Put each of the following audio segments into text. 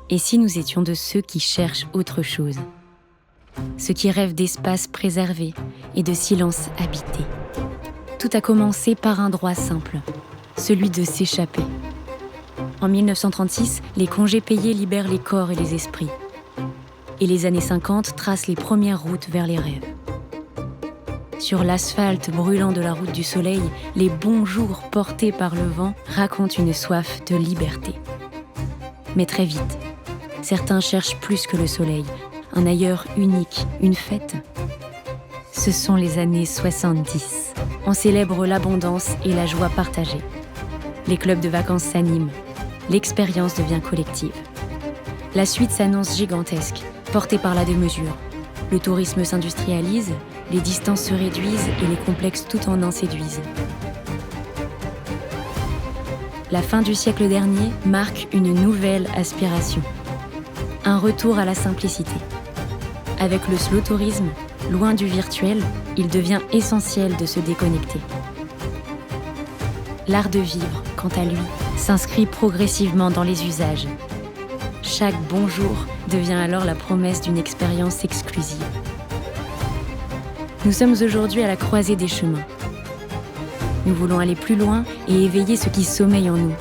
Et si nous étions de ceux qui cherchent autre chose? Ceux qui rêvent d'espaces préservés et de silences habités. Tout a commencé par un droit simple, celui de s'échapper. En 1936, les congés payés libèrent les corps et les esprits. Et les années 50 tracent les premières routes vers les rêves. Sur l'asphalte brûlant de la route du soleil, les bons jours portés par le vent racontent une soif de liberté. Mais très vite, certains cherchent plus que le soleil, un ailleurs unique, une fête. Ce sont les années 70. On célèbre l'abondance et la joie partagée. Les clubs de vacances s'animent. L'expérience devient collective. La suite s'annonce gigantesque, portée par la démesure. Le tourisme s'industrialise, les distances se réduisent et les complexes tout en un séduisent. La fin du siècle dernier marque une nouvelle aspiration. Un retour à la simplicité. Avec le slow tourisme, loin du virtuel, il devient essentiel de se déconnecter. L'art de vivre, quant à lui, s'inscrit progressivement dans les usages. Chaque bonjour devient alors la promesse d'une expérience exclusive. Nous sommes aujourd'hui à la croisée des chemins. Nous voulons aller plus loin et éveiller ce qui sommeille en nous,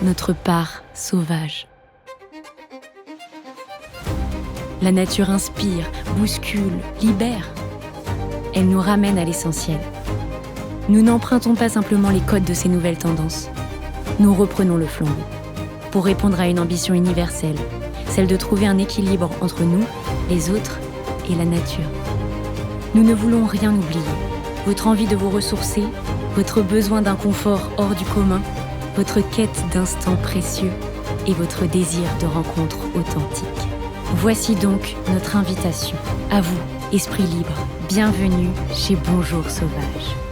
notre part sauvage. La nature inspire, bouscule, libère. Elle nous ramène à l'essentiel. Nous n'empruntons pas simplement les codes de ces nouvelles tendances. Nous reprenons le flambeau pour répondre à une ambition universelle, celle de trouver un équilibre entre nous, les autres et la nature. Nous ne voulons rien oublier. Votre envie de vous ressourcer, votre besoin d'un confort hors du commun, votre quête d'instants précieux et votre désir de rencontres authentiques. Voici donc notre invitation. À vous, esprit libre, bienvenue chez Bonjour Sauvage.